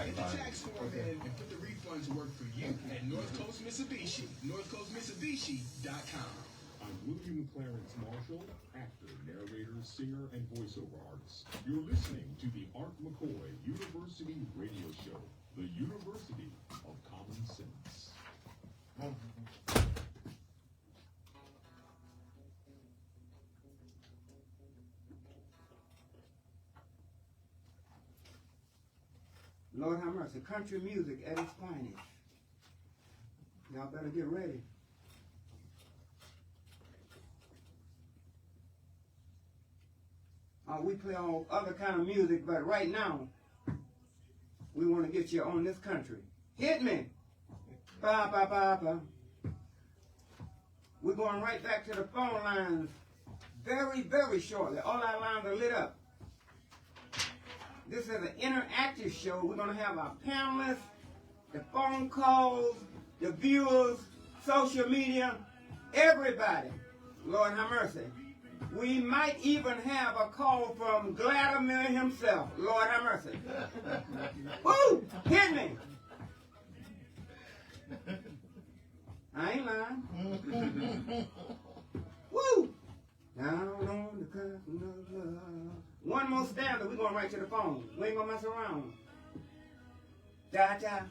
Get the tax form in and put the refund to work for you at North Coast Mitsubishi, northcoastmitsubishi.com. I'm William Clarence Marshall, actor, narrator, singer, and voiceover artist. You're listening to the Art McCoy University Radio Show, the University of Common Sense. Lord have mercy. Country music at its finest. Y'all better get ready. We play all other kind of music, but right now, we want to get you on this country. Hit me. Ba, ba, ba, ba. We're going right back to the phone lines very, very shortly. All our lines are lit up. This is an interactive show. We're going to have our panelists, the phone calls, the viewers, social media, everybody. Lord have mercy. We might even have a call from Vladimir himself. Lord have mercy. Woo! Hit me. I ain't lying. Woo! Down on the curtain of love. One more stanza, we're going right to the phone. We ain't going to mess around. Da-da.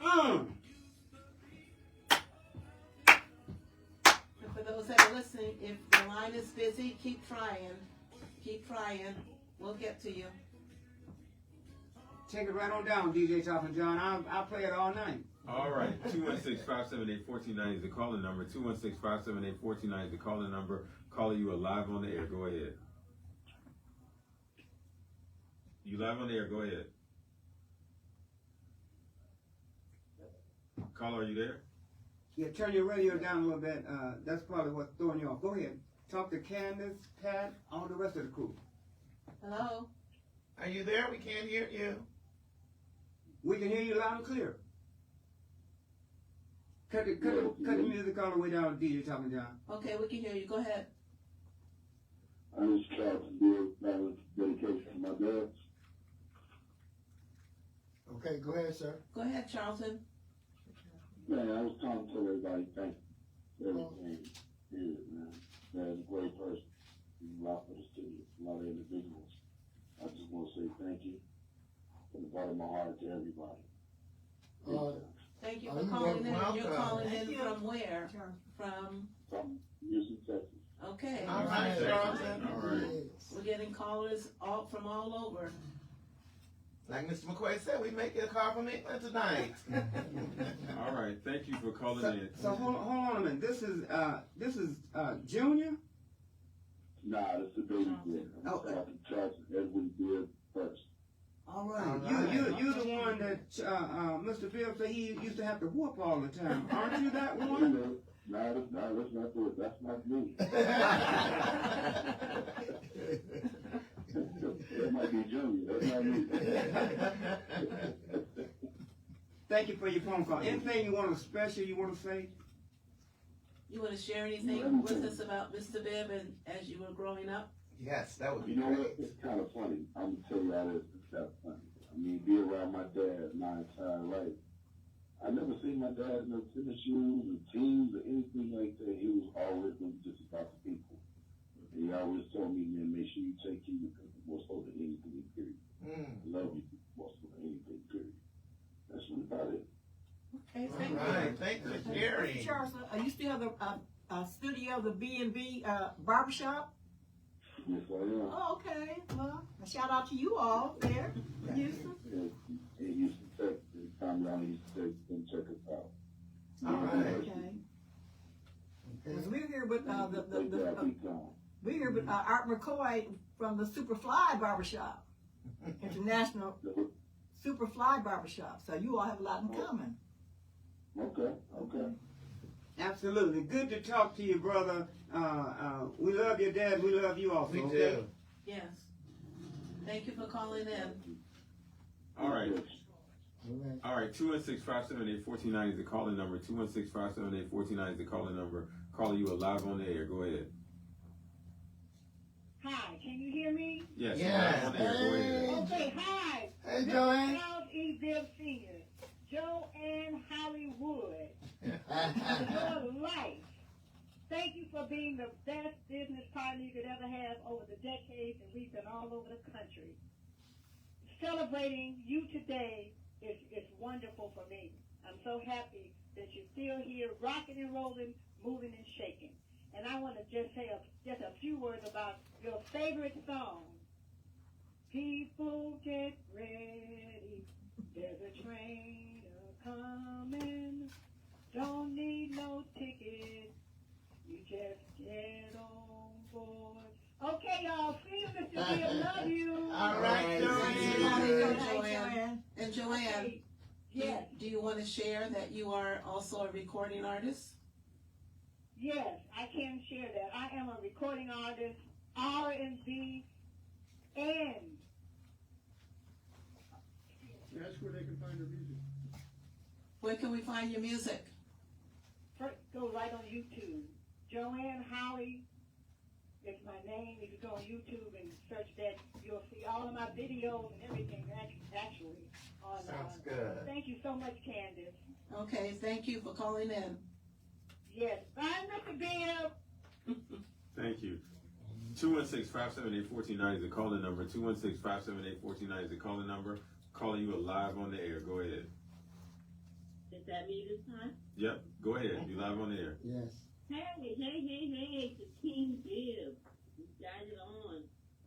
And for those that are listening, if the line is busy, keep trying. Keep trying. We'll get to you. Take it right on down, DJ Choppin' John. I'll play it all night. All right. 216-578-1490 is the calling number. 216-578-1490 is the calling number. Caller, you are live on the air. Go ahead. You live on the air. Go ahead. Caller, are you there? Yeah, turn your radio down a little bit. That's probably what's throwing you off. Go ahead. Talk to Candace, Pat, all the rest of the crew. Hello? Are you there? We can't hear you. We can hear you loud and clear. Cut the music all the way down, DJ Choppin' John. Okay, we can hear you. Go ahead. I'm just trying to do a dedication to my dad. Okay, go ahead, sir. Go ahead, Charlton. Man, I was trying to tell everybody thank you. Everything is, man. Dad's a great person. He's a lot for the city, a lot of individuals. I just want to say thank you from the bottom of my heart to everybody. Thank you for calling in. welcome. You're calling in from where? From Houston, Texas. okay. All right, Charlton. All right. We're getting callers from all over. Like Mr. McKoy said, we make it a call from England tonight. All right. Thank you for calling in. So hold on a minute. This is Junior? Nah, that's the baby did. I'm talking Charles Edwin did first. All right. You're the one that Mr. Bibb said he used to have to whoop all the time. Aren't you that one? Nah, that's not good. That's not me. That might be Junior. That's not me. Thank you for your phone call. Anything you want to special you want to say? You want to share anything with us about Mr. Bibb and as you were growing up? Yes, that would be You know great. what? It's kind of funny. I'm gonna tell you how this is kind of funny. I mean, be around my dad my entire life. I never seen my dad in no tennis shoes or teams or anything like that. He was always just about the people. And he always told me, man, make sure you take care of people more so than anything, period. Love you more so than anything, period. That's what about it. Okay, thank you. All right, thanks for sharing. Charles, you still have the studio of the B&B barbershop? Yes, I am. Oh, okay. Well, a shout out to you all there in Houston. Yeah, in Houston, Texas. Time y'all in Houston, Texas, come check us out. All right. Okay. Because we're here with we're here with Art McCoy from the Superfly Barbershop, International Superfly Barbershop. So you all have a lot in common. Okay. Absolutely. Good to talk to you, brother. We love your dad. We love you also. We okay? do. Yes. Thank you for calling in. All right. All right. 216-578-1490 is the calling number. 216-578-1490 is the calling number. Caller, you are live on the air. Go ahead. Hi, can you hear me? Yes. Yes. Live on the air. Go ahead. Hey, Joanne. Charles E. Bibb Sr., Joanne Hollywood, your life. Thank you for being the best business partner you could ever have over the decades, and we've been all over the country. Celebrating you today is wonderful for me. I'm so happy that you're still here, rocking and rolling, moving and shaking. And I want to just say just a few words about your favorite song. People get ready, there's a train a-coming, don't need no ticket, you just get on board. Okay, y'all, see you, Mr. Bibb, love you. All right, Joanne. And Joanne, Okay. Yes. do you want to share that you are also a recording artist? Yes, I can share that. I am a recording artist, R&B, and That's where they can find their music. Where can we find your music? first, go right on YouTube. Joanne Holly is my name. If you go on YouTube and search that, you'll see all of my videos and everything actually on. Sounds good. Thank you so much, Candace. Okay, thank you for calling in. Yes, bye, Mr. Bibb. Thank you. 216-578-1490 is the calling number. 216-578-1490 is the calling number. Calling you live on the air. Go ahead. Is that me this time? Yep, go ahead. You live on the air. Yes. Hey, the King Bibb. You got it on.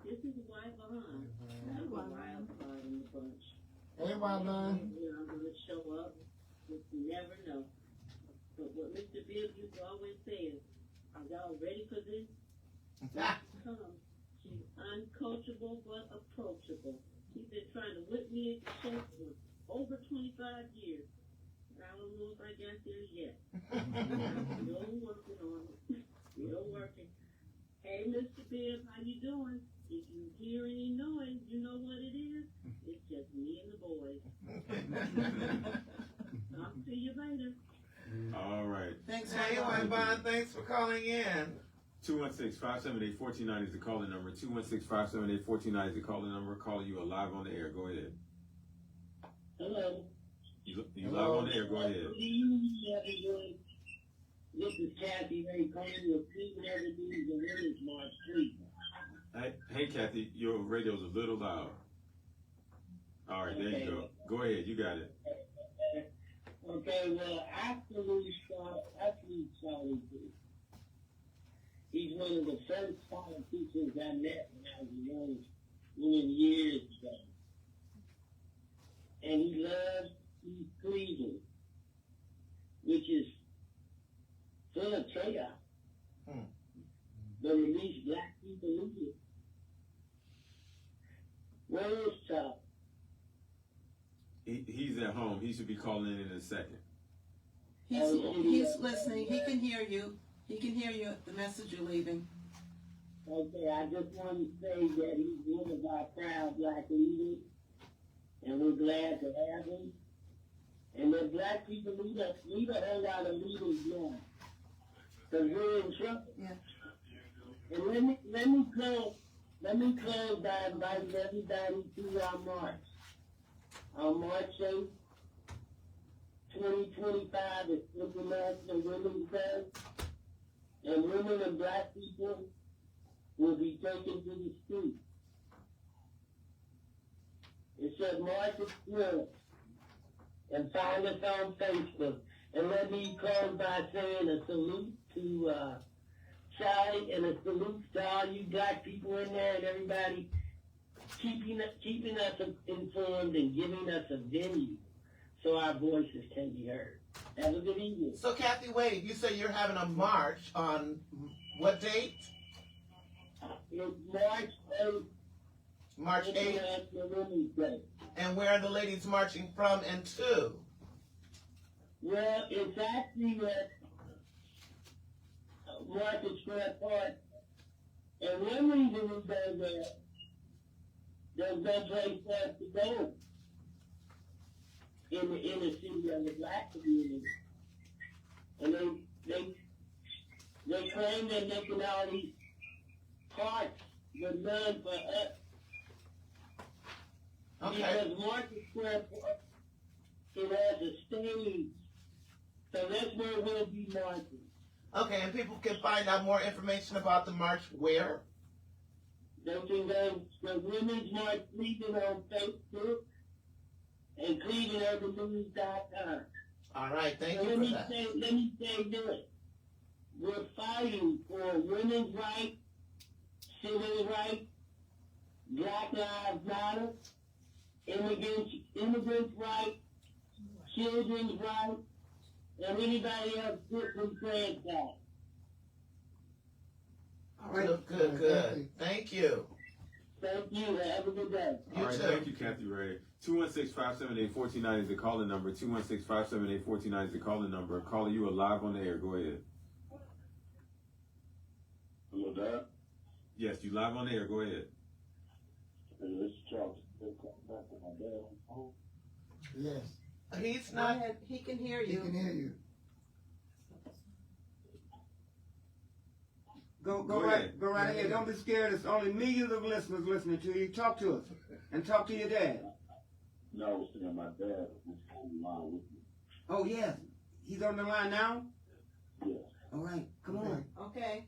This is Yvonne. I'm a wild card in the bunch. Hey, Yvonne. I'm going to show up. But you never know. But what Mr. Bibb used to always say is, are y'all ready for this? Come. She's uncoachable but approachable. He's been trying to whip me into shape for over 25 years. And I don't know if I got there yet. Still working on it. Still working. Hey, Mr. Bibb, how you doing? If you hear any noise, you know what it is? It's just me and the boys. I'll see you later. All right. Thanks, Hey, Yvonne, thanks for calling in. 216-578-1490 is the calling number. 216-578-1490 is the calling number. Calling you live on the air. Go ahead. Hello. You live on the air. Go ahead. Good evening, everyone. This is Kathy Ray calling you a Cleveland Everything the Village March 3. Hey, Kathy, your radio's a little loud. All right, there you go. Go ahead. You got it. Okay, well, after we Charlie, he's one of the first politicians I met when I was young, many years ago. And he loves East Cleveland, which is full of chaos. But at least black people live it. Where is Charlie? He's at home. He should be calling in a second. He's listening. He can hear you. He can hear you, the message you're leaving. Okay, I just want to say that he's one of our proud black leaders, and we're glad to have him. And that black people need a whole lot of leaders now, because we're in trouble. Yeah. And let me close by inviting everybody to our march. On March 8th, 2025 is International Women's Day, and women and black people will be taken to the streets. It says March is good, and find us on Facebook. And let me close by saying a salute to Charlie and a salute to all you black people in there and everybody keeping us informed and giving us a venue so our voices can be heard. Have a good evening. So, Kathy Wade, you say you're having a march on what date? It's March 8th. March 8th. International Women's Day. And where are the ladies marching from and to? Well, it's actually at Market Square Park. And one reason is that there's no place for us to go in the inner city of the black community. And they claim they're making all these parks, but none for us. Because Market Square Park, it has a stage. So that's where we'll be marching. Okay, and people can find out more information about the march where? They can go to Women's March Cleveland on Facebook and ClevelandUrbanNews.com. All right, thank you let for me that. Let me say this. We're fighting for women's rights, civil rights, Black Lives Matter, immigrants' rights, children's rights, and anybody else disenfranchised. All right. Good. Thank you. Thank you. Have a good day. All right, thank you, Kathy Ray. 216-578-1490 is the calling number. 216-578-1490 is the calling number. Caller, you are live on the air. Go ahead. Hello, Dad? Yes, you live on the air. Go ahead. Hey, this is Charles. Back to my dad on the phone. Yes. He's not. He can hear you. He can hear you. Go right ahead. Don't be scared. There's only millions of listeners listening to you. Talk to us. And talk to your dad. No, I was thinking my dad was on the line with me. Oh, yeah. He's on the line now? Yes. All right. Come on. Okay.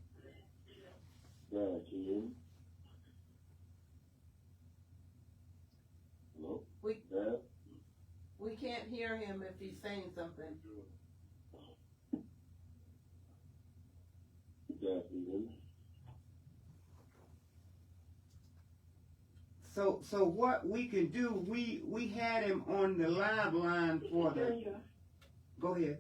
Dad, can you hear me? Hello? Dad? We can't hear him if he's saying something. Dad, can you hear me? So what we can do, we had him on the live line for the. Go ahead.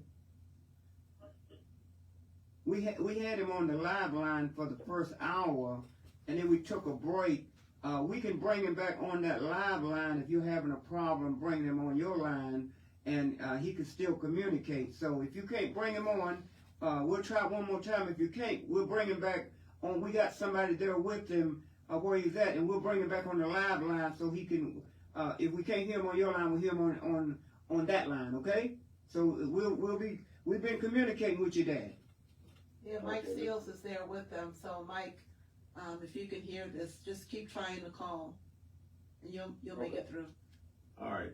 We had him on the live line for the first hour, and then we took a break. We can bring him back on that live line if you're having a problem bringing him on your line, and he can still communicate. So if you can't bring him on, we'll try one more time. If you can't, we'll bring him back on. We got somebody there with him where he's at, and we'll bring him back on the live line so he can. If we can't hear him on your line, we'll hear him on that line. Okay? So we've been communicating with your dad. Yeah, Mike Seals is there with them. So Mike, if you can hear this, just keep trying to call, and you'll make it through. All right.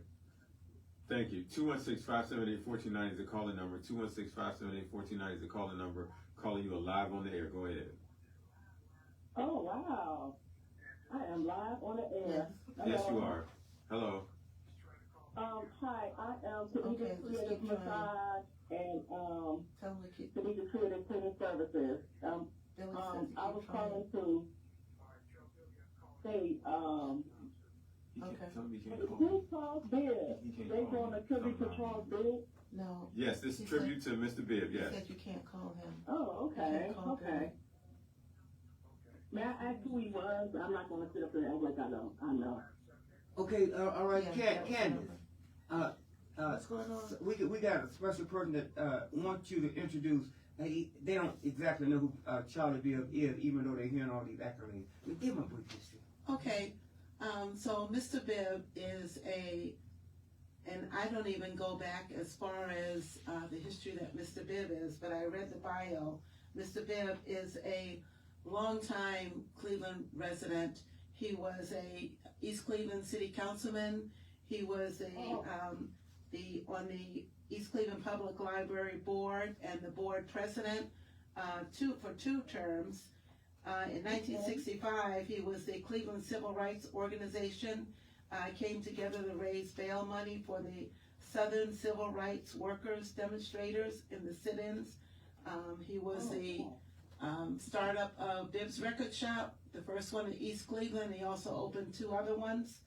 Thank you. 216-578-1490 is the calling number. 216-578-1490 is the calling number. Calling you live on the air. Go ahead. Oh, wow. I am live on the air. Yes, you are. Hello. Hi, I am Tamika Creative Massage and Tamika Creative Cleaning Services. I was calling to say, who's Charles Bibb? They going to tribute to Charles Bibb? No. Yes, this is tribute to Mr. Bibb, yes. He said you can't call him. Oh, okay, okay. May I ask who he was? I'm not going to sit up there and act like I know. Okay, all right, Candace. What's going on? We got a special person that wants you to introduce. They don't exactly know who Charlie Bibb is, even though they're hearing all these accolades. Give them a brief history. Okay, so Mr. Bibb is and I don't even go back as far as the history that Mr. Bibb is, but I read the bio. Mr. Bibb is a longtime Cleveland resident. He was a East Cleveland City Councilman. He was on the East Cleveland Public Library Board and the board president for 2 terms. In 1965, he was the Cleveland Civil Rights Organization. Came together to raise bail money for the Southern Civil Rights Workers demonstrators in the sit-ins. He was the startup of Bibb's Record Shop, the first one in East Cleveland. He also opened 2 other ones.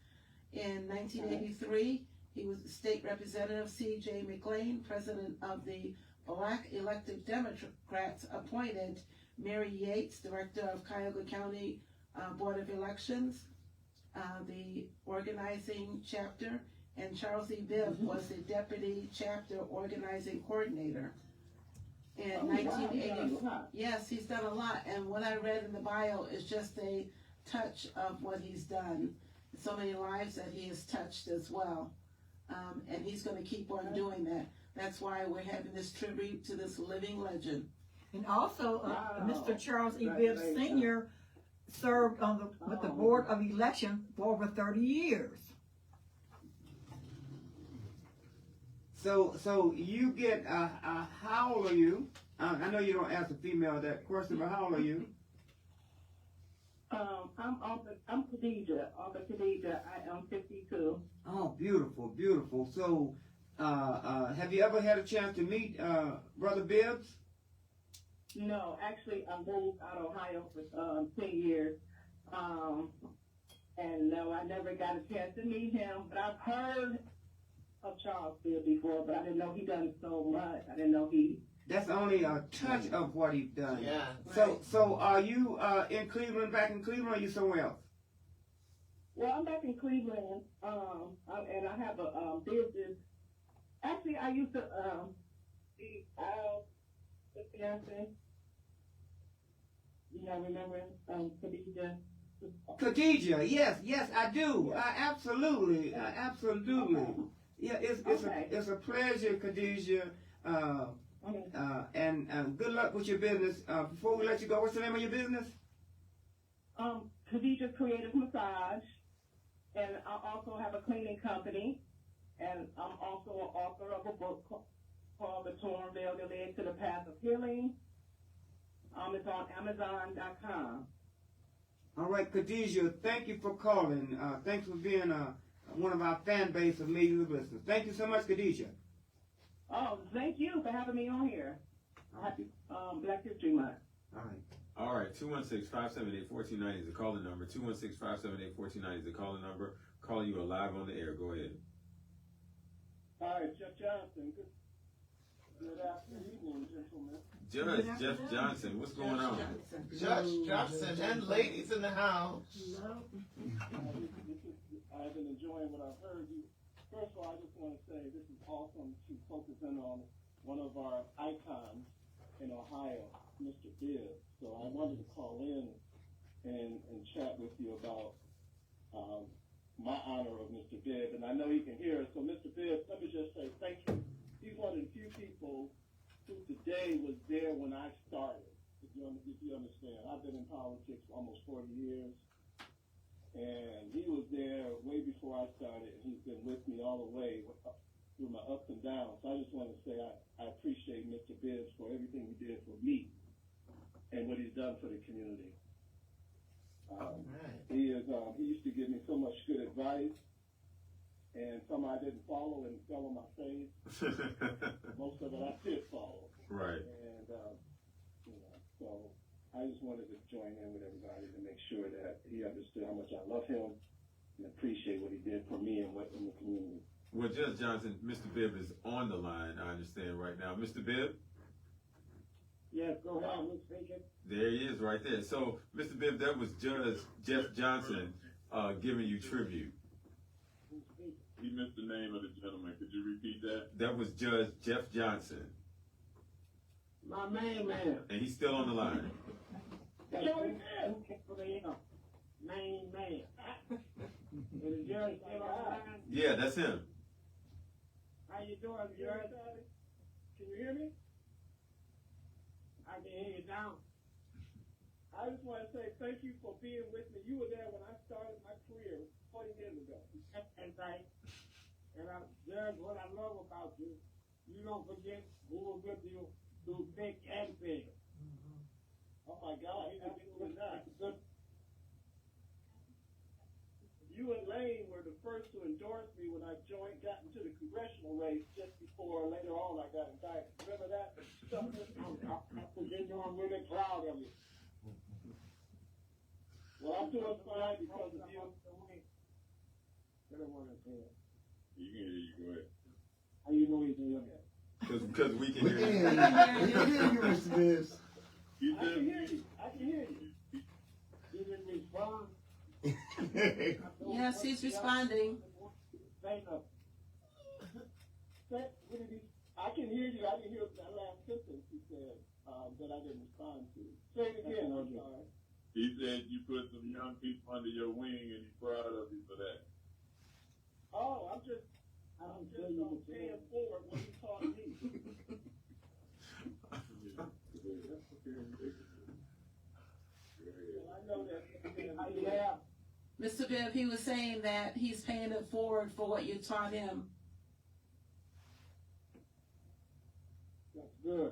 In 1983, he was the state representative, C.J. McLean, president of the Black Elected Democrats, appointed Mary Yates, director of Cuyahoga County Board of Elections, the organizing chapter, and Charles E. Bibb was the deputy chapter organizing coordinator. In 1980, yes, he's done a lot, and what I read in the bio is just a touch of what he's done. So many lives that he has touched as well, and he's going to keep on doing that. That's why we're having this tribute to this living legend. And also, Mr. Charles E. Bibb Sr. served with the Board of Election for over 30 years. So you get, how old are you? I know you don't ask a female that question, but how old are you? I'm Khadijah. Khadijah. I am 52. Oh, beautiful, beautiful. So, have you ever had a chance to meet Brother Bibbs? No, actually, I moved out of Ohio for 10 years. And no, I never got a chance to meet him, but I've heard of Charles Bibb before, but I didn't know he done so much. I didn't know he... That's only a touch of what he's done. Yeah. So are you in Cleveland, back in Cleveland, or are you somewhere else? Well, I'm back in Cleveland, and I have a business. Actually, I used to be out with fiance. You know, remember Khadijah? Khadijah, yes, I do. Absolutely. Yeah, it's a pleasure, Khadijah. And good luck with your business. Before we let you go, what's the name of your business? Khadijah Creative Massage, and I also have a cleaning company, and I'm also an author of a book called The Torn Veil That Led to the Path of Healing. It's on Amazon.com. All right, Khadijah, thank you for calling. Thanks for being one of our fan base of Major Listeners. Thank you so much, Khadijah. Oh, thank you for having me on here. Happy Black History Month. All right. 216-578-1490 is the calling number. 216-578-1490 is the calling number. Calling you live on the air. Go ahead. All right, Jeff Johnson. Good afternoon, gentlemen. Judge Jeff Johnson, what's going on? Judge Johnson and ladies in the house. I've been enjoying what I've heard. First of all, I just want to say this is awesome to focus in on one of our icons in Ohio, Mr. Bibb. So I wanted to call in and chat with you about my honor of Mr. Bibb. And I know he can hear us. So Mr. Bibb, let me just say thank you. He's one of the few people who today was there when I started, if you understand. I've been in politics for almost 40 years. And he was there way before I started, and he's been with me all the way through my ups and downs. So I just want to say I appreciate Mr. Bibbs for everything he did for me and what he's done for the community. He used to give me so much good advice, and some I didn't follow and fell on my face. Most of it I did follow. Right. And, so I just wanted to join in with everybody to make sure that he understood how much I love him and appreciate what he did for me and what in the community. Well, Judge Johnson, Mr. Bibb is on the line, I understand, right now. Mr. Bibb? Yes, go ahead, Mr. Speaker. There he is right there. So, Mr. Bibb, that was Judge Jeff Johnson giving you tribute. He missed the name of the gentleman. Could you repeat that? That was Judge Jeff Johnson. My main man. And he's still on the line. Main man. Is Jerry still on the line? Yeah, that's him. How you doing, Jerry? Can you hear me? I can hear you now. I just want to say thank you for being with me. You were there when I started my career 40 years ago. That's right. And Jerry, what I love about you, you don't forget who was with you through thick and thin. Oh my God, he was not. You and Lane were the first to endorse me when I got into the congressional race just before later on I got indicted. Remember that? I'm really proud of you. Well, I'm doing fine because of you. I don't want to say it. You can hear you. Go ahead. How you know he's doing that? Because we can hear you. Mr. Bibbs. I can hear you. I can hear you. You didn't respond. Yes, he's responding. Say nothing. I can hear you. I didn't hear that last sentence he said that I didn't respond to. Say it again. I'm sorry. He said you put some young people under your wing, and he's proud of you for that. Oh, I'm just paying forward what he taught me. I know that. Yeah. Mr. Bibb, he was saying that he's paying it forward for what you taught him. good.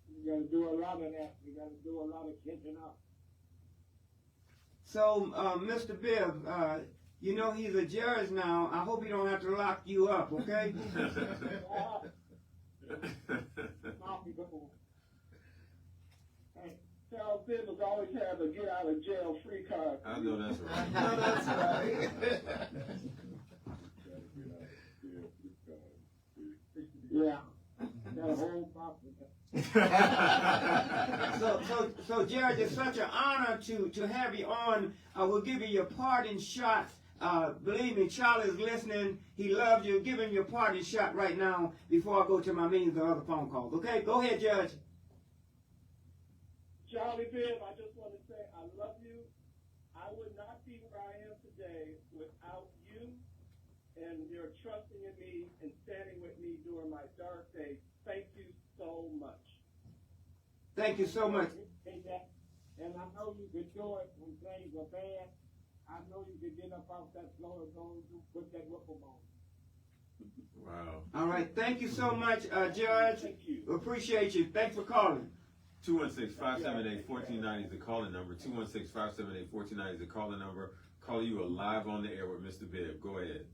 You gotta do a lot of that. You gotta do a lot of catching up. So, Mr. Bibb, you know he's a judge now. I hope he don't have to lock you up, okay? Hey, Charles Bibb always had a get out of jail free card. I know that's right. No, that's right. Yeah. Got a whole problem. So, Jared, it's such an honor to have you on. We'll give you your parting shot. Believe me, Charlie's listening. He loves you. Give him your parting shot right now before I go to my meetings or other phone calls. Okay? Go ahead, Judge. Charlie Bibb, I just want to say I love you. I would not be where I am today without you and your trusting in me and standing with me during my dark days. Thank you so much. Thank you so much. And I know you can do it when things are bad. I know you can get up off that floor and go and put that whipple on. Wow. All right. Thank you so much, Judge. Thank you. Appreciate you. Thanks for calling. 216-578-1490 is the calling number. 216-578-1490 is the calling number. Call you are live on the air with Mr. Bibb. Go ahead.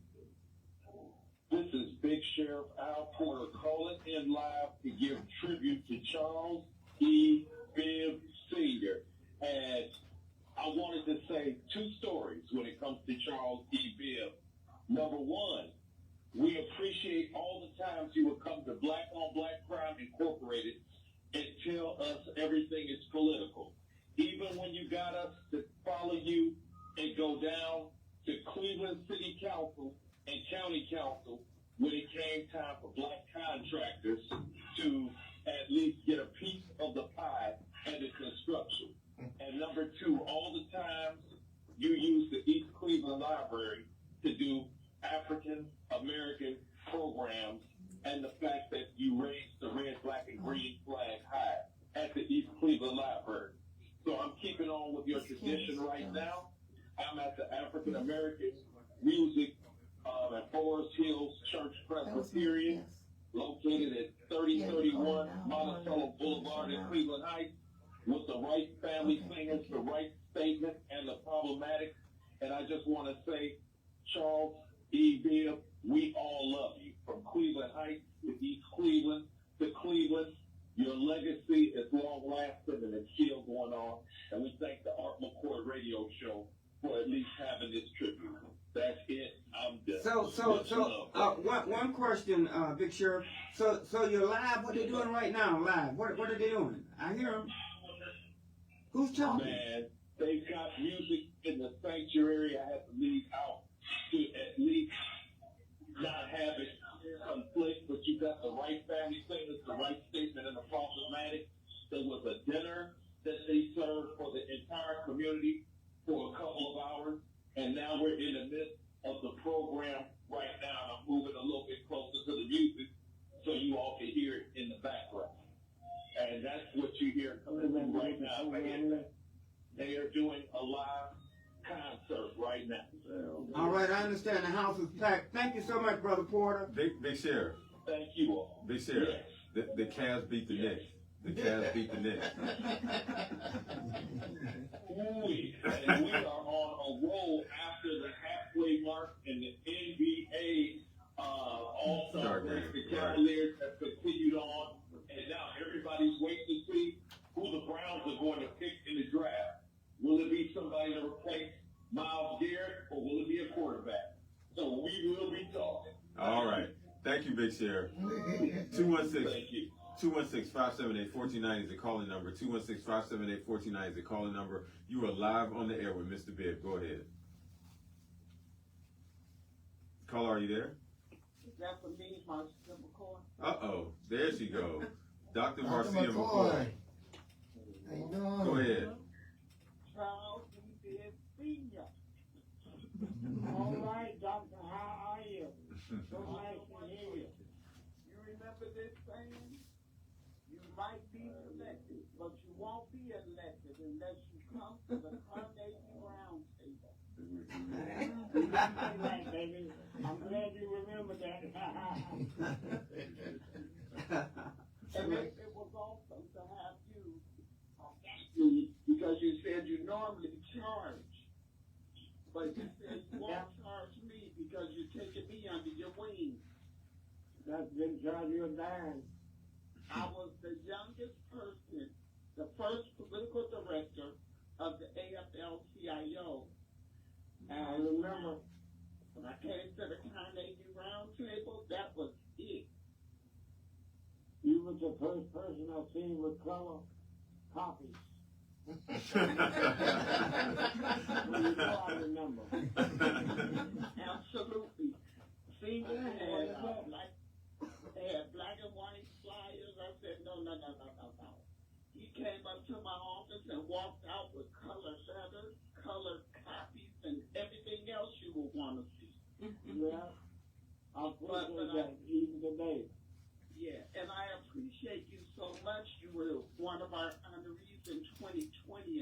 This is Big Sheriff Al Porter calling in live to give tribute to Charles E. Bibb Sr. And I wanted to say two stories when it comes to Charles E. Bibb. Number one, we appreciate all the times you would come to Black on Black Crime Incorporated and tell us everything is political. Even when you got us to follow you and go down to Cleveland City Council and County Council when it came time for black contractors to at least get a piece of the pie and the construction. And number two, all the times you use the East Cleveland Library to do African American programs and the fact that you raised the red, black, and green flag high at the East Cleveland Library. So I'm keeping on with your tradition right now. I'm at the African American Music at Forest Hills Church Presbyterian, located at 3031 Monticello Boulevard in Cleveland Heights, with the right family singers, the right statement, and the problematic. And I just want to say, Charles E. Bibb, we all love you. From Cleveland Heights to East Cleveland to Cleveland, your legacy is long-lasting and it's still going on. And we thank the Art McCoy Radio Show for at least having this tribute. That's it. I'm done. One question, Big Sheriff. So you're live. What are they doing right now? Live. What are they doing? I hear them. Who's talking? Man, they've got music in the sanctuary. I had to leave out to at least not have it conflict, but you got the right family singers, the right statement, and the problematic. There was a dinner that they served for the entire community for a couple of hours, and now we're in the midst of the program right now. I'm moving a little bit closer to the music so you all can hear it in the background. And that's what you hear coming in right now. They are doing a live concert right now. All right, I understand the house is packed. Thank you so much, Brother Porter. Big Sheriff. Thank you all. Big Sheriff. Yes. The Cavs beat the Knicks. The Cavs beat the Knicks. And we are on a roll after the halfway mark in the NBA All-Star race. The Cavaliers have continued on, and now everybody's waiting to see who the Browns are going to pick in the draft. Will it be somebody to replace Myles Garrett, or will it be a quarterback? So we will be talking. All right. Thank you, Big Sheriff. 216. Thank you. 216-578-1490 is the calling number. 216-578-1490 is the calling number. You are live on the air with Mr. Bibb. Go ahead. Caller, are you there? Is that for me, Marcia McKoy? Uh-oh. There she goes. Dr. Marcia McCoy. McKoy. How you doing? Go ahead. Charles E. Bibb Sr. All right, Doctor, how are you? So nice to hear you. You remember this saying? You might be elected, but you won't be elected unless you come to the Carnegie Round Table. Right, baby. I'm glad you remember that. And it was awesome to have you actually, because you said you normally charge, but you said you won't charge me because you're taking me under your wing. That's been charge you a dime. I was the youngest person, the first political director of the AFL-CIO. And I remember when I came to the Carnegie Roundtable, that was it. You was the first person I seen with color copies. I remember. Absolutely. See, they had black and white flyers. I said, no. He came up to my office and walked out with color letters, color copies, and everything else you would want to see. Yeah. I appreciate that even today. Yeah, and I appreciate you so much. You were one of our honorees in 2020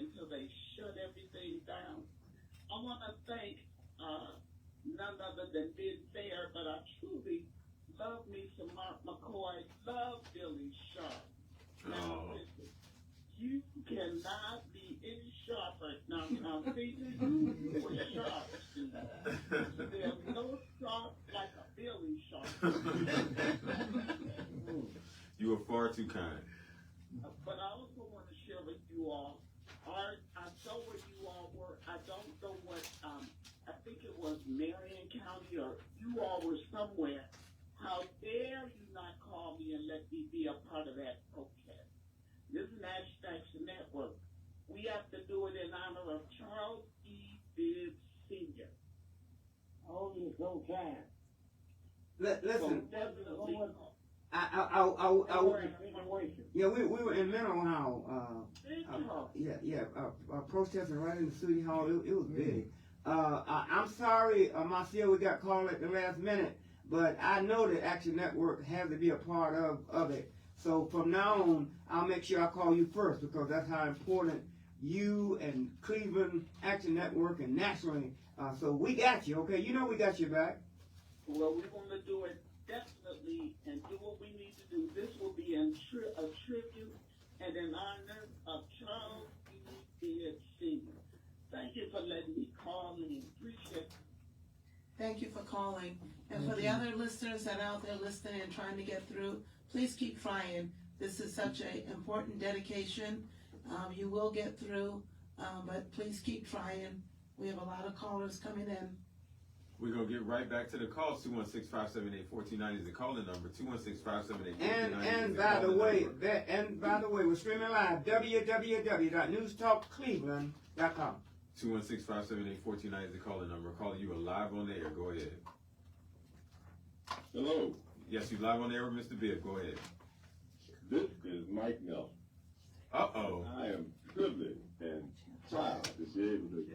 until they shut everything down. I want to thank none other than Bibb, but I truly love me some Art McCoy, love Billy Sharp. Now, listen, you cannot be any sharper. Now, see, you were sharp. There's no sharp like a Billy Sharp. You are far too kind. But I also want to share with you all, Art, I saw where you all were. I don't know what, I think it was Marion County or you all were somewhere. How dare you not call me and let me be a part of that protest? This is National Action Network. We have to do it in honor of Charles E. Bibb Sr. Oh, you're so kind. Listen, So definitely. Yeah, we were in Menlo protesting right in the city hall. It was big. I'm sorry, Marcia, we got called at the last minute, but I know that Action Network has to be a part of it. So from now on, I'll make sure I call you first because that's how important you and Cleveland Action Network and nationally. So we got you, okay? You know we got your back. Well, we're going to do it definitely and do what we need to do. This will be a tribute and in honor of Charles E. Bibb Sr. Thank you for letting me call and appreciate it. Thank you for calling. And for the other listeners that are out there listening and trying to get through, please keep trying. This is such an important dedication. You will get through, but please keep trying. We have a lot of callers coming in. We're going to get right back to the calls. 216-578-1490 is the calling number. 216-578-1490 And by the way, we're streaming live. www.newstalkcleveland.com. 216-578-1490 is the calling number. Calling you are live on the air. Go ahead. Hello. Yes, you live on the air with Mr. Bibb. Go ahead. This is Mike Nelson. Uh-oh. I am privileged and proud to be able to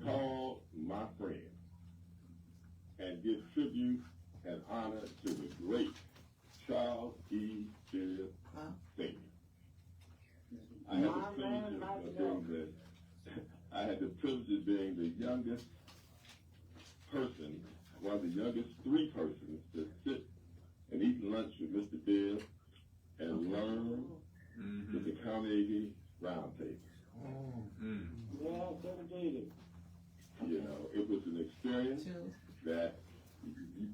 call my friend and give tribute and honor to the great Charles E. Bibb Sr. I had the privilege of being the youngest person, one of the youngest three persons to sit and eat lunch with Mr. Bibb and learn with the Carnegie Roundtable. You know, it was an experience that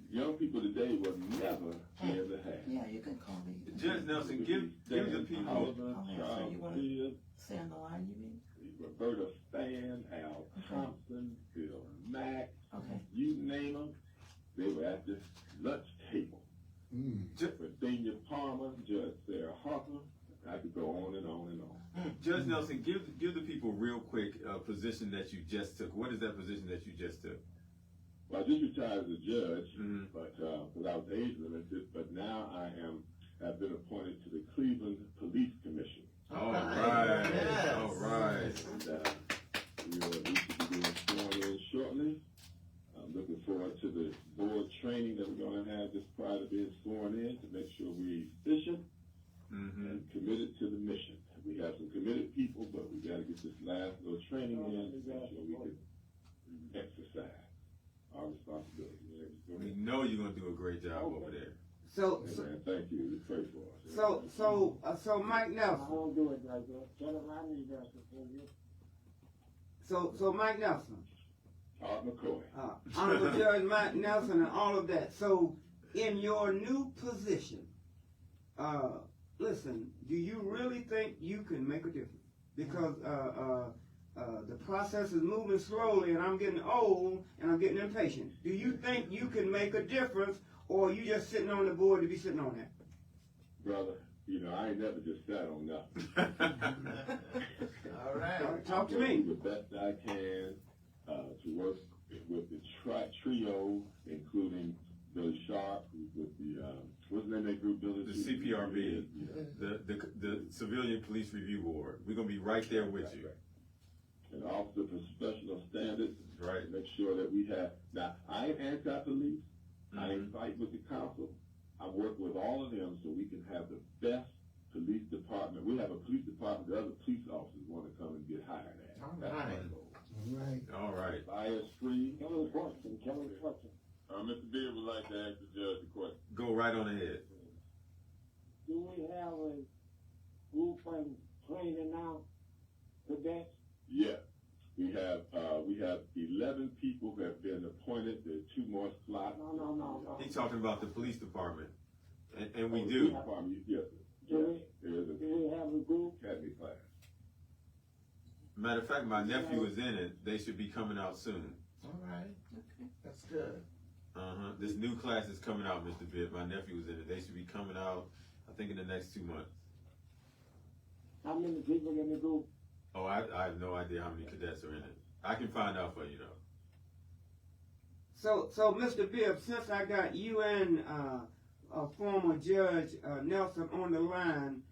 young people today would never be able to have. Yeah, you can call me. Judge Nelson, give the people. Charles Bibb, Stay on the line, you mean? Roberta Spann, Al Thompson, Bill Mack, you name them, they were at this lunch table. Virginia Palmer, Judge Sarah Harper, I could go on and on and on. Judge Nelson, give the people real quick a position that you just took. What is that position that you just took? Well, I just retired as a judge, but because I was age limited, but now have been appointed to the Cleveland Police Commission. All right. Yes. All right. And we should be being sworn in shortly. I'm looking forward to the board training that we're going to have just prior to being sworn in to make sure we're efficient and committed to the mission. We have some committed people, but we got to get this last little training in to make sure we can exercise our responsibility. We know you're going to do a great job over there. Man, thank you. We pray for us. So Mike Nelson. I don't do it like that. Tell him I need that for you. So Mike Nelson. Art McCoy. Honorable Judge Mike Nelson and all of that. So in your new position, listen, do you really think you can make a difference? Because the process is moving slowly and I'm getting old and I'm getting impatient. Do you think you can make a difference, or are you just sitting on the board to be sitting on that? Brother, you know, I ain't never just sat on nothing. All right. Talk to me. The best I can to work with the trio, including Billy Sharp, with the, what's the name of that group, Billy? The CPRB, Yeah. the Civilian Police Review Board. We're going to be right there with you. And Officer for Professional Standards. Right. Make sure that we have, now, I ain't anti-police. I ain't fighting with the council. I'm working with all of them so we can have the best police department. We have a police department that other police officers want to come and get hired at. All That's right. my goal. Right. All right. Bias free. Kelly's question. Mr. Bibb would like to ask the judge a question. Go right on ahead. Do we have a group and training now? Cadets? Yeah. We have 11 people who have been appointed. There's 2 more slots. No. He's talking about the police department. And we Oh, the do. police department, yes, sir. Do There is a we have a group? academy class. Matter of fact, my nephew is in it. They should be coming out soon. All right. That's good. This new class is coming out, Mr. Bibb. My nephew is in it. They should be coming out, I think, in the next 2 months. How many people in the group? Oh, I have no idea how many cadets are in it. I can find out for you, though. So Mr. Bibb, since I got you and former Judge Nelson on the line,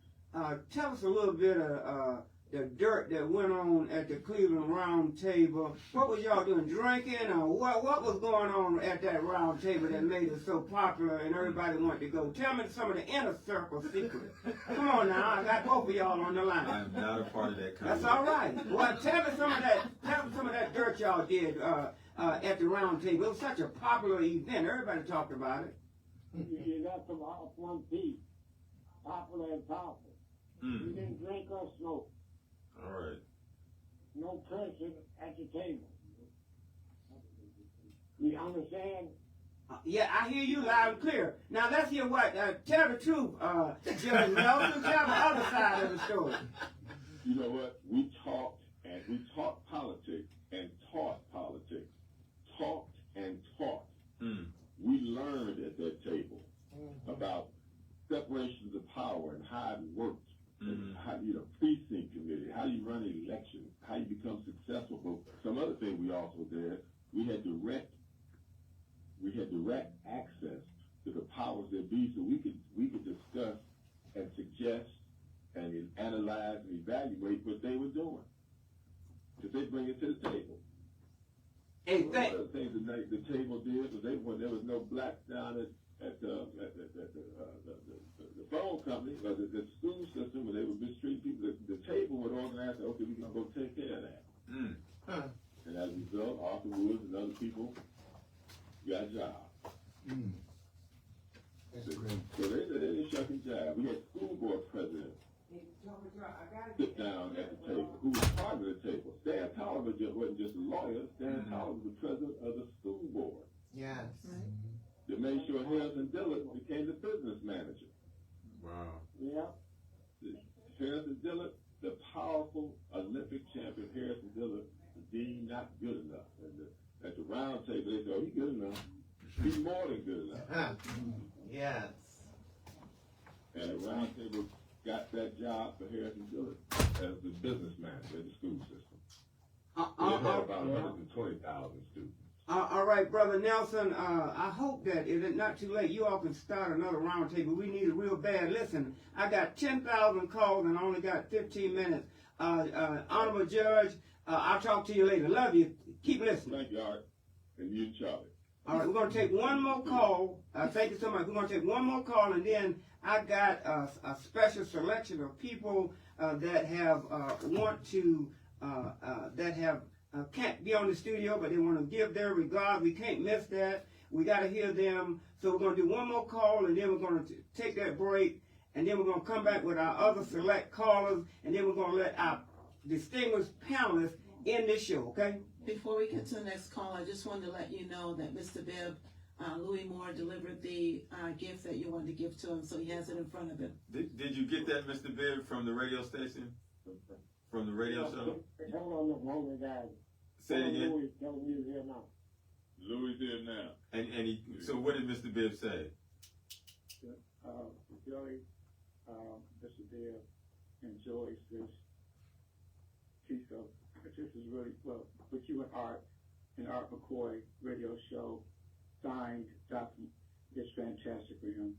tell us a little bit of the dirt that went on at the Cleveland Round Table. What was y'all doing, drinking, or what was going on at that round table that made it so popular and everybody wanted to go? Tell me some of the inner circle secrets. Come on now, I got both of y'all on the line. I am not a part of that That's conversation. all right. Well, tell me some of that dirt y'all did at the round table. It was such a popular event. Everybody talked about it. You got some off one piece. Popular and powerful. You didn't drink or smoke. All right. No cursing at the table. You understand? Yeah, I hear you loud and clear. Now let's hear what. Tell the truth, Judge Nelson. Tell the other side of the story. You know what? We talked politics and taught politics. Talked and taught. We learned at that table about separations of power and how it worked. And how precinct committee, how you run elections, how you become successful. But some other thing we also did, we had direct access to the powers that be, so we could discuss and suggest and analyze and evaluate what they were doing. Because they bring it to the table. Hey, One of the things the table did was when there was no blacks down at the phone company, or the school system, where they would mistreat people, the table would organize, okay, we can go take care of that. And as a result, Arthur Woods and other people got jobs. So they didn't shuck and jive. We had school board presidents sit down at the table, who was part of the table. Stan Tolliver wasn't just a lawyer. Stan Tolliver was the president of the school board. Yes. That made sure Harrison Dillard became the business manager. Wow. Yeah. Harrison Dillard, the powerful Olympic champion Harrison Dillard, was deemed not good enough. And at the round table, they said, oh, he's good enough. He's more than good enough. Yes. And the round table got that job for Harrison Dillard as the business manager of the school system. They had about 120,000 students. All right, Brother Nelson, I hope that if it's not too late, you all can start another round table. We need it real bad. Listen, I got 10,000 calls and I only got 15 minutes. Honorable Judge, I'll talk to you later. Love you. Keep listening. Thank you, Art. And you, Charlie. All right, we're going to take one more call. Thank you so much. We're going to take one more call, and then I got a special selection of people that have can't be on the studio, but they want to give their regard. We can't miss that. We got to hear them. So we're going to do one more call, and then we're going to take that break, and then we're going to come back with our other select callers, and then we're going to let our distinguished panelists end this show, okay? Before we get to the next call, I just wanted to let you know that Mr. Bibb, Louis Moore delivered the gift that you wanted to give to him, so he has it in front of him. Did you get that, Mr. Bibb, from the radio station? From the radio show? Hold on, guys. Say it again. Louis here now. Louis there now. And he, so what did Mr. Bibb say? Billy, Mr. Bibb enjoys this piece of, this is really, well, with you and Art McCoy radio show, signed document, it's fantastic for him.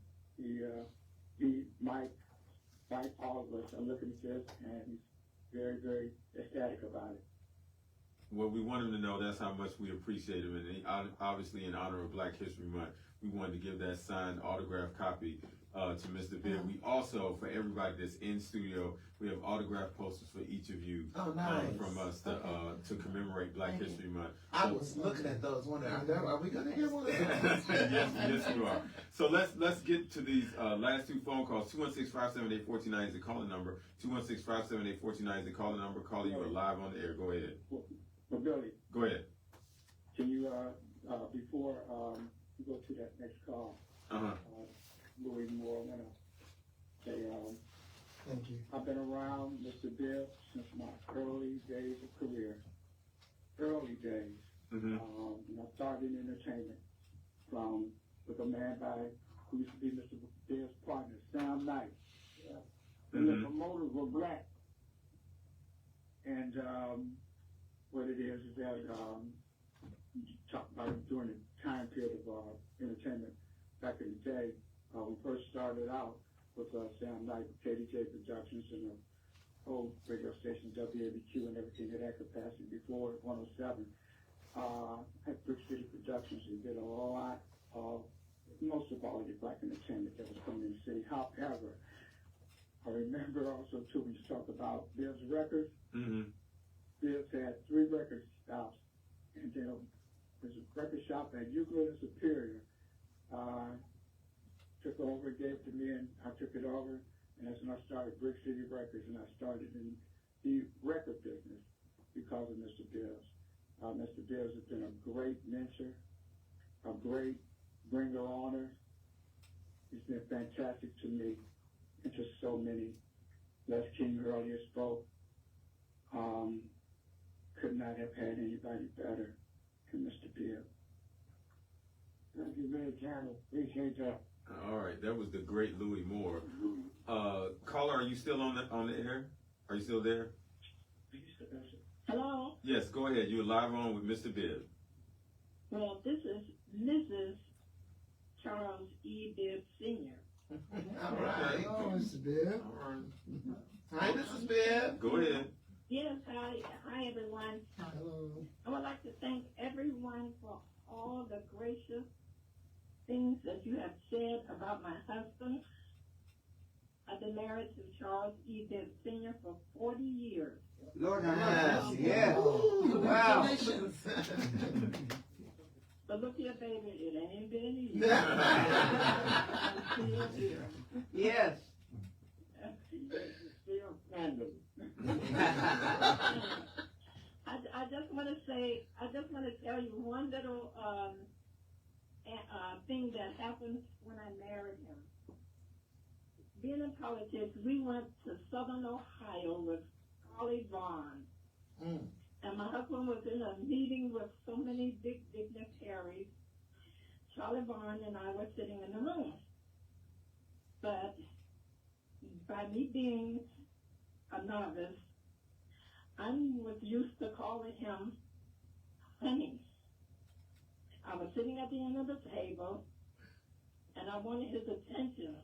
He Mike, all of us are looking at this, and he's very, very ecstatic about it. Well, we want him to know that's how much we appreciate him, and he, obviously in honor of Black History Month, we wanted to give that signed autographed copy to Mr. Bibb. We also, for everybody that's in studio, we have autograph posters for each of you from us to commemorate Black History Month. I was looking at those, wondering, are we going to hear one of those? yes, you are. So let's get to these last two phone calls. 216-578-1490 is the calling number. 216-578-1490 is the calling number. Calling you live on the air. Go ahead. Well, Billy, go ahead. Can you, before you go to that next call, Louis Moore, I want to say, thank you. I've been around Mr. Bibb since my early days of career. Early days. I started in entertainment with a man who used to be Mr. Bibb's partner, Sam Knight. And the promoters were black. And what it is that talk about during the time period of entertainment back in the day. We first started out with Sam Knight, KDJ Productions, and the whole radio station, WABQ, and everything at that capacity before 107. At Brick City Productions, we did a lot of, most of all the black entertainment that was coming in the city. However, I remember also, too, when you talk about Bibb's records, Bibb's had 3 record stops, and then there's a record shop at Euclid and Superior. Took over, gave it to me, and I took it over, and that's when I started Brick City Records, and I started in the record business because of Mr. Bibbs. Mr. Bibbs has been a great mentor, a great bringer of honor. He's been fantastic to me and to so many. Les King earlier spoke. Could not have had anybody better than Mr. Bibbs. Thank you very much. Appreciate that. All right, that was the great Louis Moore. Caller, are you still on the air? Are you still there? Hello? Yes, go ahead. You're live on with Mr. Bibb. Well, this is Mrs. Charles E. Bibb Sr. All right. Hello, Mr. Bibb. Hi, Mrs. Bibb. Go ahead. Yes, hi everyone. Hello. I would like to thank everyone for all the gracious things that you have said about my husband. I've been married to Charles E. Bibb Sr. for 40 years. Lord have mercy. Yeah. Wow. But look here, baby, it ain't been easy. I'm still here. Yes. Still standing. I just want to tell you one little thing that happened when I married him. Being in politics, we went to Southern Ohio with Olivet. And my husband was in a meeting with so many big dignitaries. Charlie Vaughn and I were sitting in the room. But by me being a novice, I was used to calling him honey. I was sitting at the end of the table, and I wanted his attention.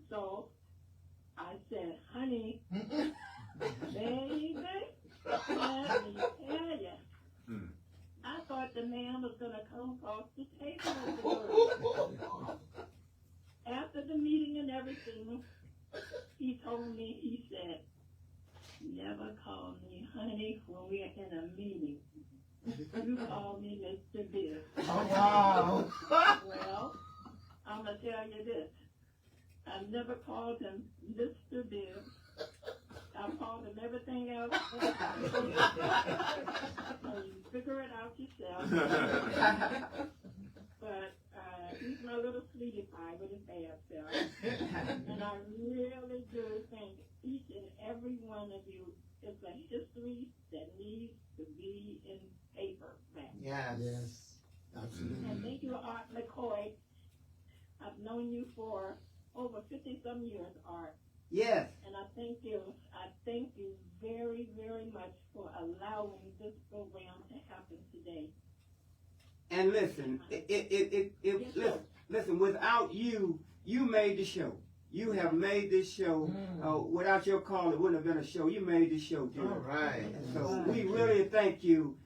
So I said, honey, baby, let me tell you. I thought the man was going to come across the table with the word. After the meeting and everything, he told me, he said, never call me honey when we are in a meeting. You call me Mr. Bibb. Oh, wow. Well, I'm going to tell you this. I've never called him Mr. Bibb. I've called him everything else. So you figure it out yourself. But he's my little sweetie pie with his bad self. And I really do think each and every one of you is a history that needs to be in paper. Yes. Yes. Absolutely. And thank you, Art McCoy. I've known you for over 50-some years, Art. Yes. And I thank you very, very much for allowing this program to happen today. And listen, listen, without you, you made the show. You have made this show. Without your call, it wouldn't have been a show. You made this show, too. All right. So we really thank you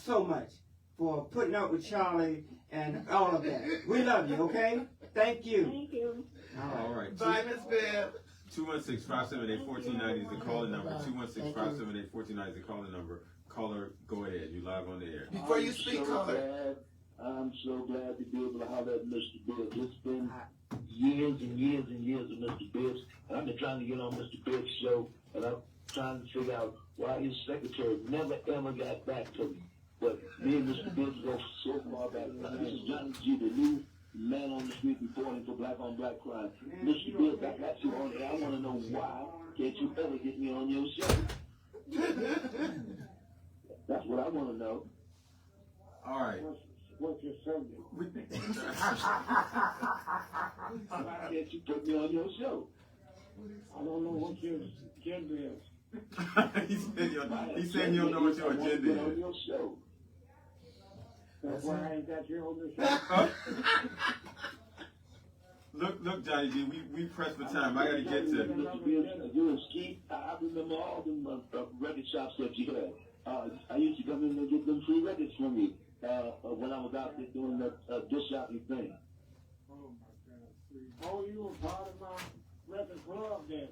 so much for putting up with Charlie and all of that. We love you, okay? Thank you. Thank you. All right. Bye, Miss Bibb. 216-578-1490 is the calling number. 216-578-1490 is the calling number. Caller, go ahead. You live on the air. Before you speak, caller. I'm so glad to be able to holler at Mr. Bibb. It's been years and years and years of Mr. Bibb's. And I've been trying to get on Mr. Bibb's show, and I'm trying to figure out why his secretary never ever got back to me. But me and Mr. Bibb go so far back. This is Johnny G, the new man on the street reporting for black on black crime. Mr. Bibb, I got you on there. I want to know why can't you ever get me on your show? That's what I want to know. All right. What's your subject? Why can't you put me on your show? I don't know what your agenda is. he said you don't know what your agenda is. On your show. That's why I ain't got you on the show. Look, Johnny G, we pressed for time. I gotta get to. You and Skeet, I remember all them record shops that you had. I used to come in and get them free records from you when I was out there doing the disc shopping thing. Oh my God! Oh, you were part of my record club then?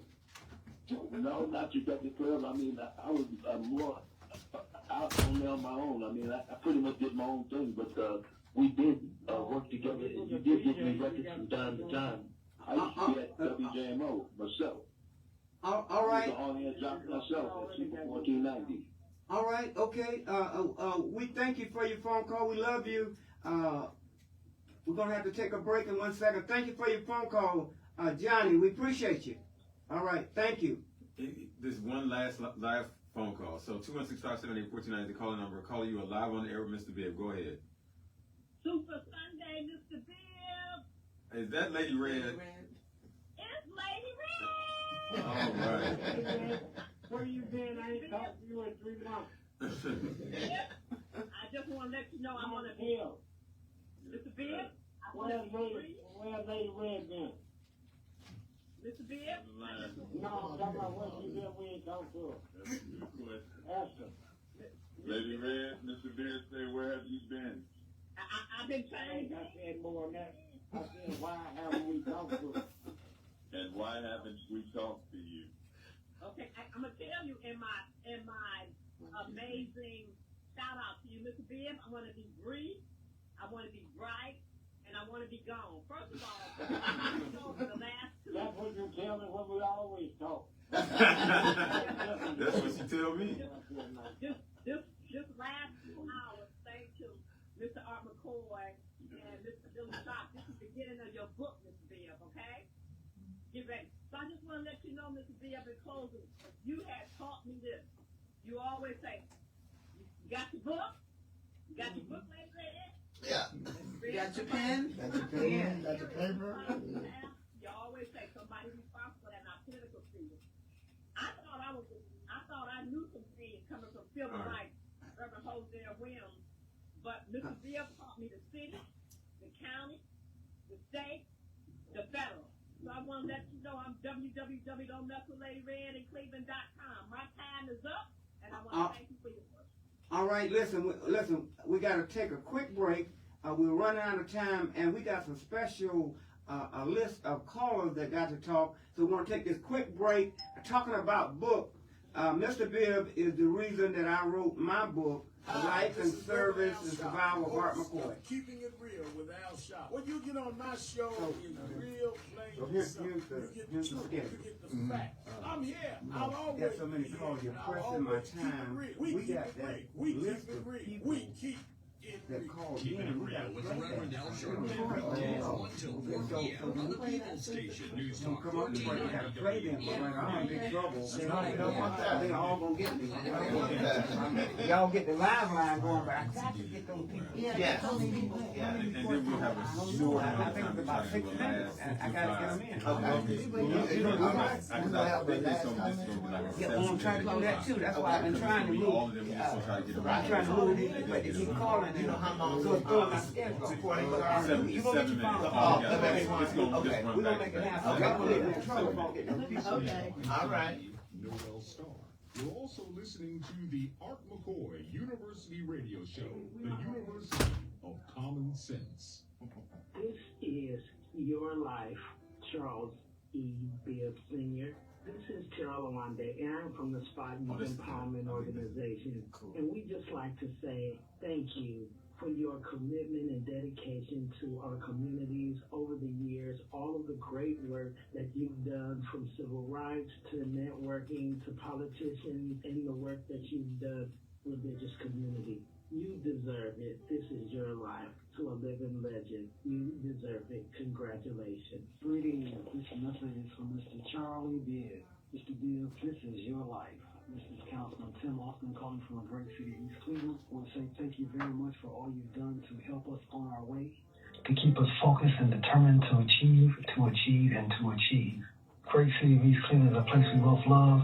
No, not your record club. I mean, I was more out on there on my own. I mean, I pretty much did my own thing, but we did work together. You did get me records from time to time. I used to be at WJMO myself. All right. I was on here dropping myself at Super 1490. All right, okay. We thank you for your phone call. We love you. We're going to have to take a break in 1 second. Thank you for your phone call, Johnny. We appreciate you. All right, thank you. This one last live phone call. So 216-578-1490 is the calling number. Caller, you are live on the air with Mr. Bibb. Go ahead. Super Sunday, Mr. Bibb. Is that Lady Red? It's Lady Red. All right. Where you been? I ain't talked to you in 3 months. I just want to let you know I'm on a bill. Mr. Bibb, Where's Lady Red been? Mr. Bibb? No, I'm talking about where she been. We ain't talked to her. Ask her. Lady Red, Mr. Bibb say, where have you been? I've been trying. I said more than that. I said, why haven't we talked to her? And why haven't we talked to you? Okay, I'm gonna tell you in my amazing shout out to you, Mr. Bibb. I want to be brief, I want to be bright, and I want to be gone. First of all, for the last 2 years. That's what you tell me when we always talk. That's what she tell me. This last 2 hours, thanks to Mr. Art McCoy and Mr. Billy Shock. This is the beginning of your book, Mr. Bibb. Okay, get ready. So I just want to let you know, Mr. Bibb, in closing, you had taught me this. You always say, you got your book? You got your book, Lady Red? Yeah. You got your pen? Got your pen? Got your paper? You always say somebody responsible at our political field. I thought I knew some things coming from civil rights, Reverend Hosea Williams, but Mr. Bibb taught me the city, the county, the state, the federal. So I want to let you know I'm www.don'tmesswithLadyRedInCleveland.com. My time is up, and I want to thank you for your work. All right, listen, we got to take a quick break. We're running out of time, and we got some special a list of callers that got to talk. So we're going to take this quick break. Talking about book, Mr. Bibb is the reason that I wrote my book, The life and service and survival of Art McCoy. Keeping it real with Al Sharp. When you get on my show, it's real plain. So here's you the get schedule. you get the facts. I'm here. I'll always Got so many calls. You're pressing my time. We got that list of people that called in. We got with Reverend Al Sharp. Weekdays 1 till 4 p.m. on the People Station News Talk come up with what we gotta play them, but like, I'm in big trouble. They all gonna get me. Y'all get the live line going, but I got to get those people. Yeah. And then we'll have a short I amount think of it's time about to 6 try to minutes. I gotta get them in. I'm trying to do that too. That's why I've been trying to move. I'm trying to move these, but they keep calling. You know how long? So it's throwing my schedule. You gonna get your phone? Okay, we gonna make it happen. Okay, I'm gonna get in trouble if I don't get those people. Okay. All right. Noel Star. You're also listening to the Art McCoy University Radio Show, the University of Common Sense. This is Your Life, Charles E. Bibb Sr. This is Terrell Awande, and I'm from the Spot Youth Empowerment Organization. And we just like to say thank you for your commitment and dedication to our communities over the years, all of the great work that you've done from civil rights to networking to politicians and the work that you've done with the religious community. You deserve it. This is your life. To a living legend. You deserve it. Congratulations. Greetings. This message is from Mr. Charlie Bibb. Mr. Bibb, this is your life. This is Councilman Tim Austin calling from a great city, East Cleveland. I want to say thank you very much for all you've done to help us on our way, to keep us focused and determined to achieve, and to achieve. Great city of East Cleveland is a place we both love.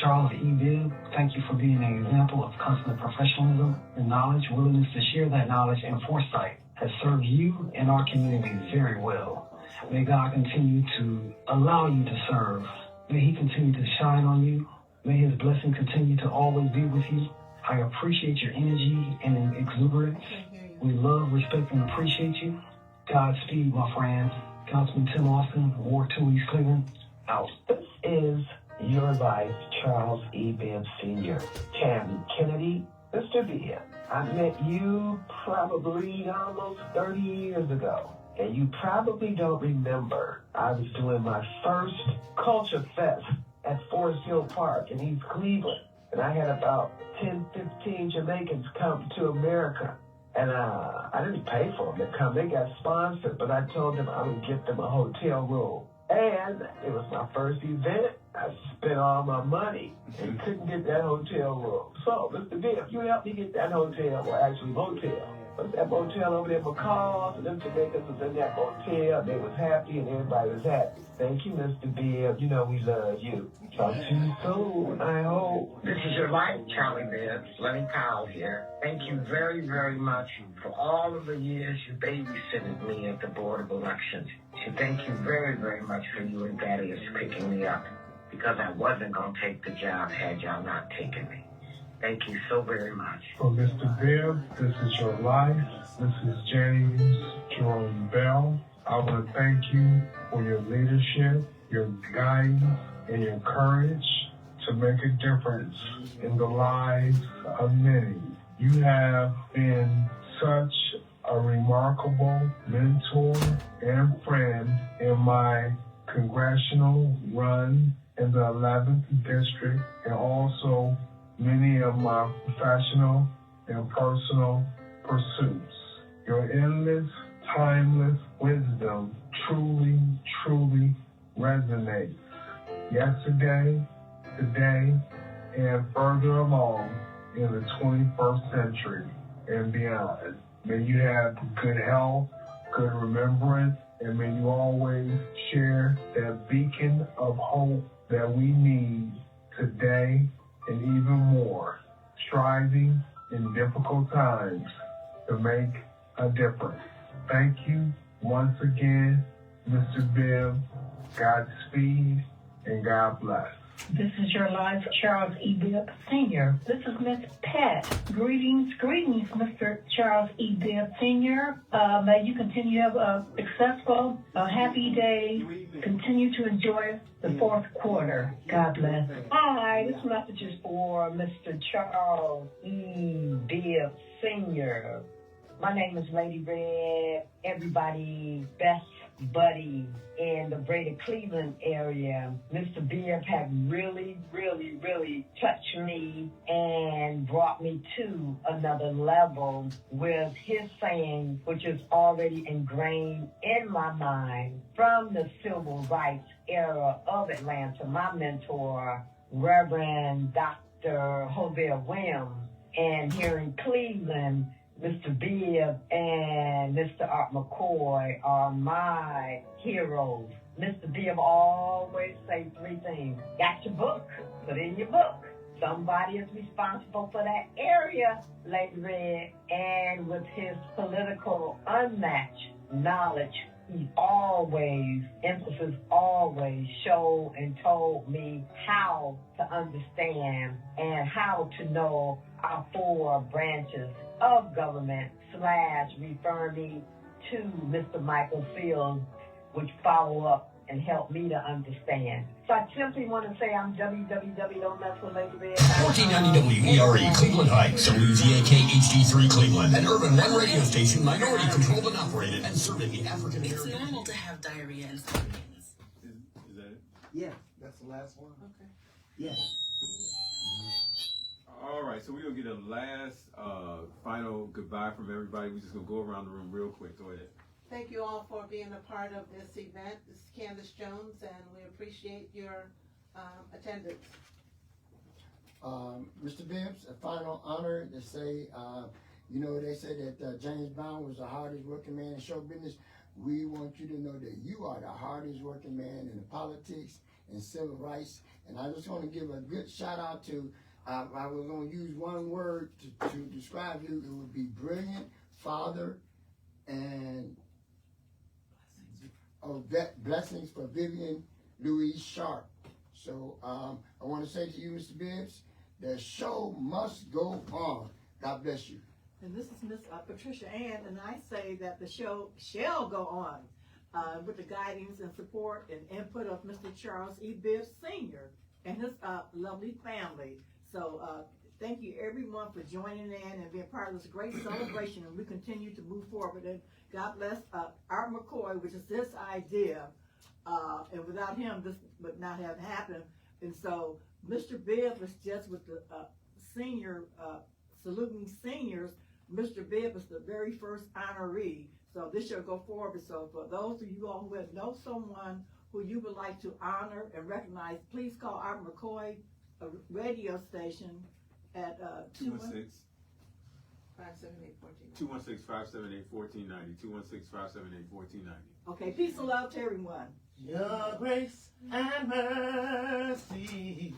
Charles E. Bibb, thank you for being an example of consummate professionalism and knowledge. Willingness to share that knowledge and foresight has served you and our community very well. May God continue to allow you to serve. May He continue to shine on you. May His blessing continue to always be with you. I appreciate your energy and exuberance. We love, respect, and appreciate you. Godspeed, my friend. Councilman Tim Austin, Ward 2, East Cleveland, out. This is Your Life, Charles E. Bibb Sr. Tammy Kennedy, Mr. Bibb. I met you probably almost 30 years ago, and you probably don't remember. I was doing my first Culture Fest at Forest Hill Park in East Cleveland, and I had about 10, 15 Jamaicans come to America, and I didn't pay for them to come. They got sponsored, but I told them I would get them a hotel room, and it was my first event. I spent all my money and couldn't get that hotel room. So, Mr. Bibb, you helped me get that hotel, well, actually motel. What's that motel over there, McKoy? So them Jamaicans was in that motel. They was happy and everybody was happy. Thank you, Mr. Bibb. You know we love you. Talk to you soon, I hope. This is Your Life, Charlie Bibb. Lenny Powell here. Thank you very, very much for all of the years you babysitted me at the Board of Elections. And thank you very, very much for you and Thaddeus picking me up, because I wasn't going to take the job had y'all not taken me. Thank you so very much. For Mr. Bibb, this is Your Life. This is James Jerome Bell. I want to thank you for your leadership, your guidance, and your courage to make a difference in the lives of many. You have been such a remarkable mentor and friend in my congressional run in the 11th District, and also many of my professional and personal pursuits. Your endless, timeless wisdom truly, truly resonates. Yesterday, today, and further along in the 21st century and beyond. May you have good health, good remembrance, and may you always share that beacon of hope that we need today and even more, striving in difficult times to make a difference. Thank you once again, Mr. Bibb. Godspeed and God bless. This is your live Charles E. Bibb Sr. This is Miss Pat. Greetings, Mr. Charles E. Bibb Sr. May you continue to have a successful, happy day. Continue to enjoy the fourth quarter. God bless. Hi, this message is for Mr. Charles E. Bibb Sr. My name is Lady Red, everybody's best buddy in the greater Cleveland area. Mr. Bibb had really touched me and brought me to another level with his saying, which is already ingrained in my mind from the civil rights era of Atlanta. My mentor, Reverend Dr. Hosea Williams, and here in Cleveland, Mr. Bibb and Mr. Art McCoy are my heroes. Mr. Bibb always say three things. Got your book? Put in your book. Somebody is responsible for that area, Lady Red. And with his political unmatched knowledge, he always, emphasis always, showed and told me how to understand and how to know our four branches of government / refer me to Mr. Michael Fields, which follow up and help me to understand. So I simply want to say I'm www.messwithladyred. 1490 WERE, Cleveland Heights, WZAK HD3 Cleveland, an urban one radio station, minority controlled and operated, and serving the African It's American. normal to have diarrhea and stomachs. Is that it? Yeah. That's the last one. Okay. Yes. All right, so we're going to get a last final goodbye from everybody. We're just going to go around the room real quick. Go ahead. Thank you all for being a part of this event. This is Candace Jones, and we appreciate your attendance. Mr. Bibbs, a final honor to say, they say that James Brown was the hardest working man in show business. We want you to know that you are the hardest working man in the politics and civil rights. And I just want to give a good shout out to, I was going to use one word to describe you. It would be brilliant, father, and blessings for Vivian Louise Sharp. So I want to say to you, Mr. Bibbs, the show must go on. God bless you. And this is Miss Patricia Ann, and I say that the show shall go on with the guidance and support and input of Mr. Charles E. Bibb Sr. and his lovely family. So thank you everyone for joining in and being part of this great celebration, and we continue to move forward. And God bless Art McCoy, which is his idea, and without him this would not have happened. And so Mr. Bibb was just with the senior, saluting seniors. Mr. Bibb is the very first honoree. So this shall go forward. So for those of you all who know someone who you would like to honor and recognize, please call Art McCoy radio station at 216 578-1490. 216-578-1490. 216-578-1490. Okay, peace and love to everyone. Your grace and mercy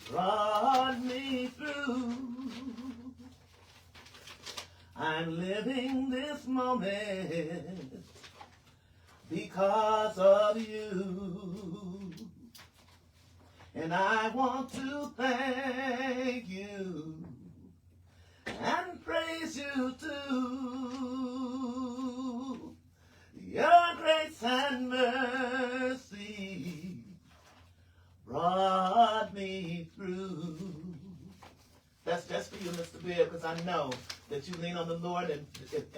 brought me through. I'm living this moment because of you. And I want to thank you and praise you too. Your grace and mercy brought me through. That's just for you, Mr. Bibb, because I know that you lean on the Lord and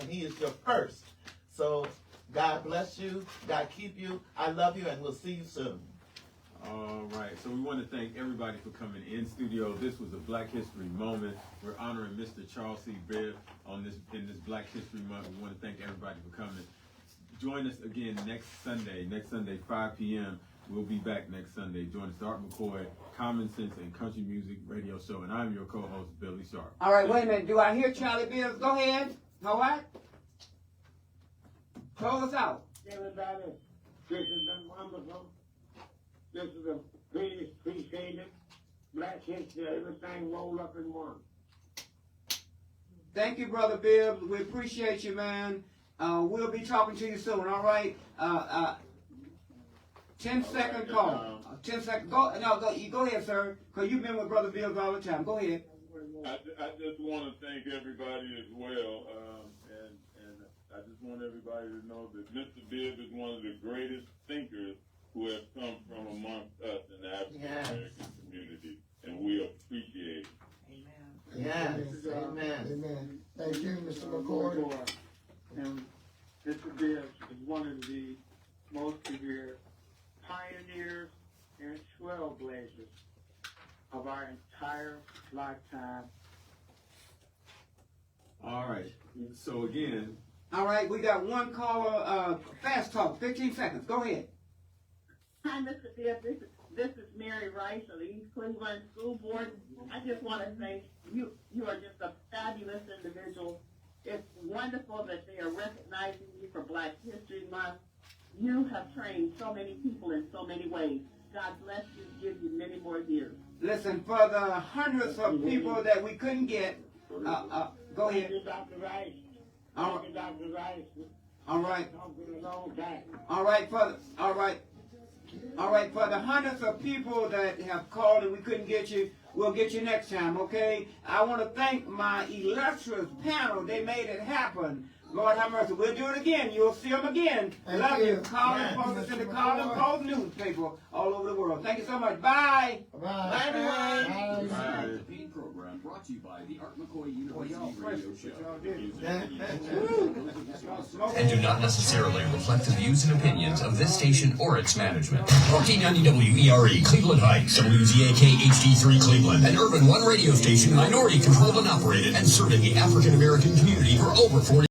He is your first. So God bless you, God keep you, I love you, and we'll see you soon. All right, so we want to thank everybody for coming in studio. This was a Black History moment. We're honoring Mr. Charles C. Bibb in this Black History Month. We want to thank everybody for coming. Join us again next Sunday, 5 p.m. We'll be back next Sunday. Join us, Art McCoy, Common Sense and Country Music Radio Show, and I'm your co-host, Billy Sharp. All right, wait a minute. Do I hear Charlie Bibbs? Go ahead. All right. Close us out. Everybody, this has been wonderful. This is a pretty appreciated Black History, everything rolled up in one. Thank you, Brother Bibb. We appreciate you, man. We'll be talking to you soon, all right? 10-second call. 10 seconds. Go ahead, sir, because you've been with Brother Bills all the time. Go ahead. I just want to thank everybody as well, and I just want everybody to know that Mr. Bibb is one of the greatest thinkers who has come from amongst us in the African American community, and we appreciate it. Yes, amen. Amen. Thank you, Mr. McCoy. And Mr. Bibb is one of the most severe pioneers and trailblazers of our entire lifetime. All right. So again. All right, we got one caller. Fast talk, 15 seconds. Go ahead. Hi, Mr. Bibb. This is Mary Rice of the East Cleveland School Board. I just want to say you are just a fabulous individual. It's wonderful that they are recognizing you for Black History Month. You have trained so many people in so many ways. God bless you and give you many more years. Listen, for the hundreds of people that we couldn't get, go ahead. Dr. Rice. All right. Dr. Rice. All right. All right. All right, for the hundreds of people that have called and we couldn't get you, we'll get you next time, okay? I want to thank my illustrious panel. They made it happen. Lord have mercy. We'll do it again. You'll see them again. Love you. Colin Post in the Colin Post newspaper all over the world. Thank you so much. Bye. Bye, everyone. Bye. The paid program brought to you by the Art McCoy University Radio Show. And do not necessarily reflect the views and opinions of this station or its management. 1490 WERE, Cleveland Heights, WZAK HD3 Cleveland, an Urban One radio station minority controlled and operated and serving the African American community for over 40